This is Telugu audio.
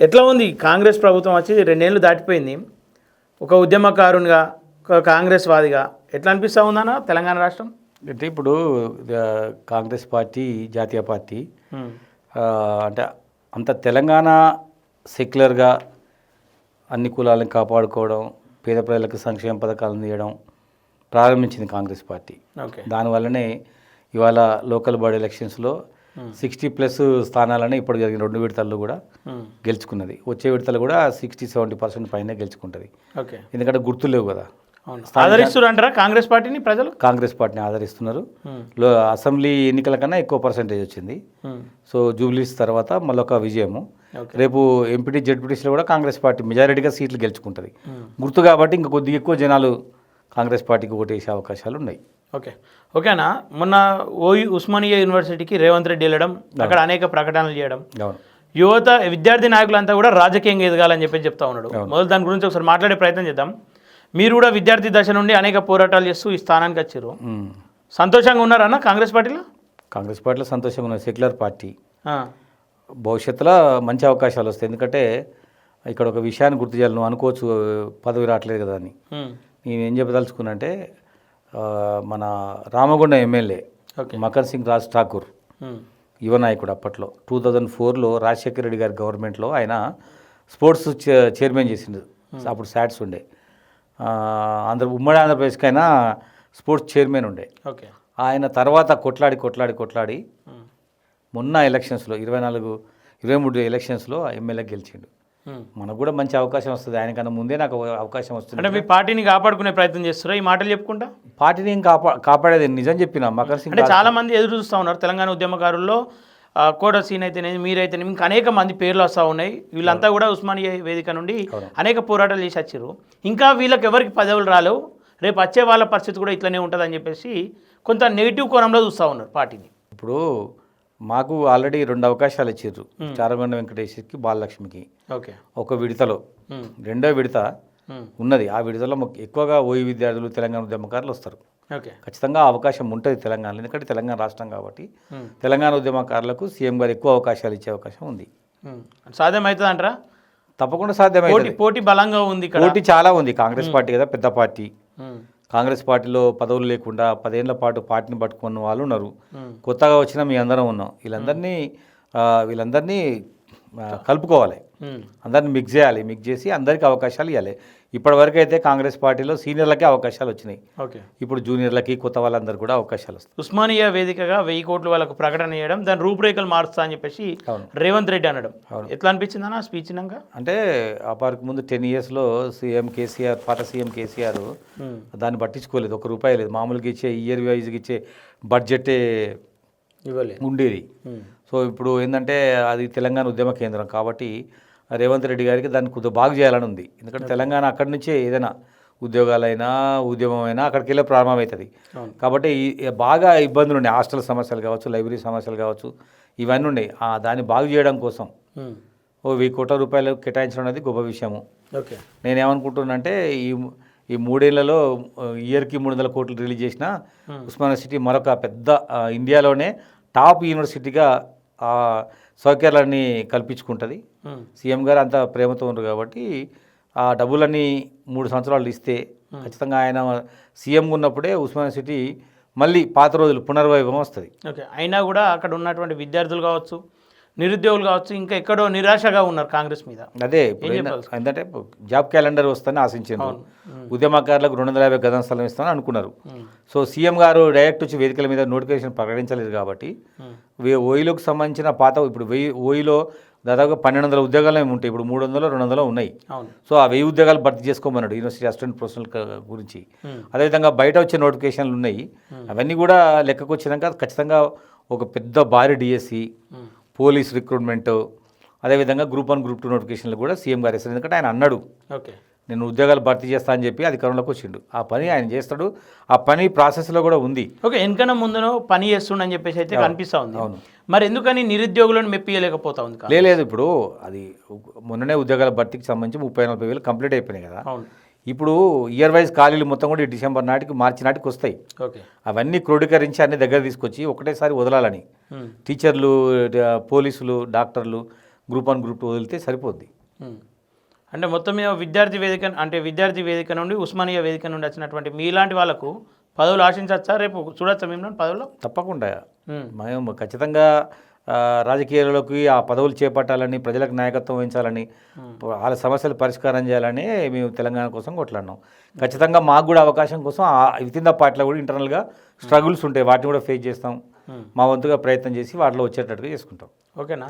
ఎట్లా ఉంది కాంగ్రెస్ ప్రభుత్వం వచ్చి 2 ఏళ్ళు దాటిపోయింది. ఒక ఉద్యమకారునిగా, ఒక కాంగ్రెస్ వాదిగా ఎట్లా అనిపిస్తూ ఉందన్న తెలంగాణ రాష్ట్రం? అంటే ఇప్పుడు కాంగ్రెస్ పార్టీ జాతీయ పార్టీ అంటే అంత తెలంగాణ సెక్యులర్గా అన్ని కులాలను కాపాడుకోవడం, పేద ప్రజలకు సంక్షేమ పథకాలను తీయడం ప్రారంభించింది కాంగ్రెస్ పార్టీ. దానివల్లనే ఇవాళ లోకల్ బాడీ ఎలక్షన్స్లో 60+ స్థానాలని ఇప్పుడు జరిగిన 2 విడతల్లో కూడా గెలుచుకున్నది. వచ్చే విడతలు కూడా 60-70% పైన గెలుచుకుంటుంది. ఎందుకంటే గుర్తు లేవు కదా. ఆదరిస్తున్నారు అంటారా కాంగ్రెస్ పార్టీని ప్రజలు? కాంగ్రెస్ పార్టీని ఆదరిస్తున్నారు. అసెంబ్లీ ఎన్నికల కన్నా ఎక్కువ పర్సెంటేజ్ వచ్చింది. సో జూబ్లీస్ తర్వాత మళ్ళొక విజయము. రేపు ఎంపీటీ జెడ్పీటీసీలో కూడా కాంగ్రెస్ పార్టీ మెజారిటీగా సీట్లు గెలుచుకుంటుంది. గుర్తు కాబట్టి ఇంకా కొద్దిగా ఎక్కువ జనాలు కాంగ్రెస్ పార్టీకి ఓటేసే అవకాశాలు ఉన్నాయి. ఓకేనా. మొన్న ఉస్మానియా యూనివర్సిటీకి రేవంత్ రెడ్డి వెళ్ళడం, అక్కడ అనేక ప్రకటనలు చేయడం, యువత విద్యార్థి నాయకులంతా కూడా రాజకీయంగా ఎదగాలని చెప్పి చెప్తా ఉన్నాడు. మొదలు దాని గురించి ఒకసారి మాట్లాడే ప్రయత్నం చేద్దాం. మీరు కూడా విద్యార్థి దశ నుండి అనేక పోరాటాలు చేస్తూ ఈ స్థానానికి వచ్చారు. సంతోషంగా ఉన్నారన్న కాంగ్రెస్ పార్టీలో? కాంగ్రెస్ పార్టీలో సంతోషంగా ఉన్నారు. సెక్యులర్ పార్టీ, భవిష్యత్తులో మంచి అవకాశాలు వస్తాయి. ఎందుకంటే ఇక్కడ ఒక విషయాన్ని గుర్తు చేయాలి. నువ్వు అనుకోవచ్చు పదవి రావట్లేదు కదా అని. నేను ఏం చెప్పదలుచుకున్నా అంటే మన రామగుండం ఎమ్మెల్యే మకర్ సింగ్ రాజ్ ఠాకూర్ యువ నాయకుడు అప్పట్లో 2004లో రాజశేఖర రెడ్డి గారి గవర్నమెంట్లో ఆయన స్పోర్ట్స్ చైర్మన్ చేసిండు. అప్పుడు శాట్స్ ఉండే ఉమ్మడి ఆంధ్రప్రదేశ్కి అయినా స్పోర్ట్స్ చైర్మన్ ఉండే. ఆయన తర్వాత కొట్లాడి మొన్న ఎలక్షన్స్లో 23 ఎలక్షన్స్లో ఎమ్మెల్యే గెలిచిండు. మనకు కూడా మంచి అవకాశం వస్తుంది. ఆయనకన్నా ముందే నాకు అవకాశం వస్తుంది. అంటే మీ పార్టీని కాపాడుకునే ప్రయత్నం చేస్తారా ఈ మాటలు చెప్పుకుంటా? పార్టీని ఏం కాపాడేది నిజం చెప్పిన మకర్ సింగ్. అంటే చాలా మంది ఎదురు చూస్తూ ఉన్నారు తెలంగాణ ఉద్యమకారుల్లో. కోట సీన్ అయితేనేమి, మీరైతేనేమి, ఇంకా అనేక మంది పేర్లు వస్తూ ఉన్నాయి. వీళ్ళంతా కూడా ఉస్మానియా వేదిక నుండి అనేక పోరాటాలు చేసి వచ్చారు. ఇంకా వీళ్ళకి ఎవరికి పదవులు రాలేవు, రేపు వచ్చే వాళ్ళ పరిస్థితి కూడా ఇట్లనే ఉంటుందని చెప్పేసి కొంత నెగిటివ్ కోణంలో చూస్తూ ఉన్నారు పార్టీని. ఇప్పుడు మాకు ఆల్రెడీ 2 అవకాశాలు ఇచ్చారు. చారగొండ వెంకటేశ్వర్కి, బాలలక్ష్మికి. ఒక విడతలో 2వ విడత ఉన్నది. ఆ విడతలో ఎక్కువగా ఓయి విద్యార్థులు, తెలంగాణ ఉద్యమకారులు వస్తారు. ఖచ్చితంగా అవకాశం ఉంటుంది తెలంగాణలో. ఎందుకంటే తెలంగాణ రాష్ట్రం కాబట్టి తెలంగాణ ఉద్యమకారులకు సీఎం గారు ఎక్కువ అవకాశాలు ఇచ్చే అవకాశం ఉంది. సాధ్యమవుతుంది అంటారా? తప్పకుండా సాధ్యమవుతుంది. పోటీ బలంగా ఉంది. పోటీ చాలా ఉంది. కాంగ్రెస్ పార్టీ కదా పెద్ద పార్టీ. కాంగ్రెస్ పార్టీలో పదవులు లేకుండా 10 ఏళ్ల పాటు పార్టీని పట్టుకున్న వాళ్ళు ఉన్నారు. కొత్తగా వచ్చిన మీ అందరం ఉన్నాం. వీళ్ళందరినీ కలుపుకోవాలి, అందరిని మిక్స్ చేయాలి. మిక్స్ చేసి అందరికీ అవకాశాలు ఇవ్వాలి. ఇప్పటివరకు అయితే కాంగ్రెస్ పార్టీలో సీనియర్లకే అవకాశాలు వచ్చినాయి. ఇప్పుడు జూనియర్లకి, కొత్త వాళ్ళందరూ కూడా అవకాశాలు వస్తాయి. ఉస్మానియా వేదికగా 1000 కోట్లు వాళ్ళకు ప్రకటన చేయడం, దాని రూపురేఖలు మారుస్తా అని చెప్పేసి రేవంత్ రెడ్డి అనడం ఎట్లా అనిపించింది అన్న స్పీచ్? అంటే అప్పటికి ముందు 10 ఇయర్స్లో సీఎం కేసీఆర్, పాత సీఎం కేసీఆర్ దాన్ని పట్టించుకోలేదు. ₹1 లేదు. మామూలుగా ఇచ్చే ఇయర్ వైజ్గా ఇచ్చే బడ్జెటే ఉండేది. సో ఇప్పుడు ఏంటంటే అది తెలంగాణ ఉద్యమ కేంద్రం కాబట్టి రేవంత్ రెడ్డి గారికి దాన్ని కొద్దిగా బాగు చేయాలని ఉంది. ఎందుకంటే తెలంగాణ అక్కడి నుంచే ఏదైనా ఉద్యోగాలైనా ఉద్యమమైనా అక్కడికి వెళ్ళే ప్రారంభమవుతుంది. కాబట్టి బాగా ఇబ్బందులు ఉన్నాయి. హాస్టల్ సమస్యలు కావచ్చు, లైబ్రరీ సమస్యలు కావచ్చు, ఇవన్నీ ఉన్నాయి. దాన్ని బాగు చేయడం కోసం ₹1000 కోట్ల కేటాయించడం అనేది గొప్ప విషయము. నేనేమనుకుంటున్నానంటే ఈ 3 ఏళ్లలో ఇయర్కి 300 కోట్లు రిలీజ్ చేసిన ఉస్మానియా సిటీ మరొక పెద్ద ఇండియాలోనే టాప్ యూనివర్సిటీగా సౌకర్యాలన్నీ కల్పించుకుంటుంది. సీఎం గారు అంత ప్రేమతో ఉన్నారు కాబట్టి ఆ డబ్బులన్నీ 3 సంవత్సరాలు ఇస్తే ఖచ్చితంగా ఆయన సీఎం ఉన్నప్పుడే ఉస్మానియా సిటీ మళ్ళీ పాత రోజులు పునర్వైభవం వస్తుంది. అయినా కూడా అక్కడ ఉన్నటువంటి విద్యార్థులు కావచ్చు, నిరుద్యోగులు కావచ్చు, ఇంకా ఎక్కడో నిరాశగా ఉన్నారు కాంగ్రెస్ మీద. అదే ఏంటంటే జాబ్ క్యాలెండర్ వస్తుందని ఆశించారు. ఉద్యమకారులకు 250 గజం స్థలం ఇస్తామని అనుకున్నారు. సో సీఎం గారు డైరెక్ట్ వచ్చి వేదికల మీద నోటిఫికేషన్ ప్రకటించలేదు కాబట్టి ఓయిలోకి సంబంధించిన పాత ఇప్పుడు ఓయిలో దాదాపుగా 1200 ఉద్యోగాలు ఉంటాయి. ఇప్పుడు 300-200 ఉన్నాయి. సో ఆ 1000 ఉద్యోగాలు భర్తీ చేసుకోమన్నాడు యూనివర్సిటీ అసిస్టెంట్ ప్రొఫెషనల్ గురించి. అదేవిధంగా బయట వచ్చే నోటిఫికేషన్లు ఉన్నాయి. అవన్నీ కూడా లెక్కకు వచ్చినాక ఖచ్చితంగా ఒక పెద్ద భారీ డిఎస్సి, పోలీస్ రిక్రూట్మెంట్, అదేవిధంగా గ్రూప్ 1, గ్రూప్ 2 నోటిఫికేషన్లు కూడా సీఎం గారు ఇస్తారు. ఎందుకంటే ఆయన అన్నాడు నేను ఉద్యోగాలు భర్తీ చేస్తా అని చెప్పి అధికారంలోకి వచ్చిండు. ఆ పని ఆయన చేస్తాడు. ఆ పని ప్రాసెస్లో కూడా ఉంది. వెనకన ముందునో పని చేస్తుండని చెప్పేసి అయితే కనిపిస్తూ ఉంది. మరి ఎందుకని నిరుద్యోగులను మెప్పియలేకపోతా ఉంది? లేదు, ఇప్పుడు అది మొన్ననే ఉద్యోగాల భర్తీకి సంబంధించి 30-40 వేలు కంప్లీట్ అయిపోయినాయి కదా. ఇప్పుడు ఇయర్ వైజ్ ఖాళీలు మొత్తం కూడా డిసెంబర్ నాటికి, మార్చి నాటికి వస్తాయి. అవన్నీ క్రోడీకరించి అన్ని దగ్గర తీసుకొచ్చి ఒకటేసారి వదలాలని టీచర్లు, పోలీసులు, డాక్టర్లు, గ్రూప్ 1 గ్రూప్ 2 వదిలితే సరిపోద్ది. అంటే మొత్తం మీద విద్యార్థి వేదిక నుండి ఉస్మానియా వేదిక నుండి వచ్చినటువంటి మీలాంటి వాళ్ళకు పదవులు ఆశించవచ్చా? రేపు చూడొచ్చా మేము పదవులు? తప్పకుండా మేము ఖచ్చితంగా రాజకీయాలలోకి ఆ పదవులు చేపట్టాలని, ప్రజలకు నాయకత్వం వహించాలని, వాళ్ళ సమస్యలు పరిష్కారం చేయాలని మేము తెలంగాణ కోసం కొట్లాడినాం. ఖచ్చితంగా మాకు కూడా అవకాశం కోసం విత్ ఇన్ ద పార్టీలో కూడా ఇంటర్నల్గా స్ట్రగుల్స్ ఉంటాయి, వాటిని కూడా ఫేస్ చేస్తాం. మా వంతుగా ప్రయత్నం చేసి వాటిలో వచ్చేటట్టుగా చేసుకుంటాం. ఓకేనా?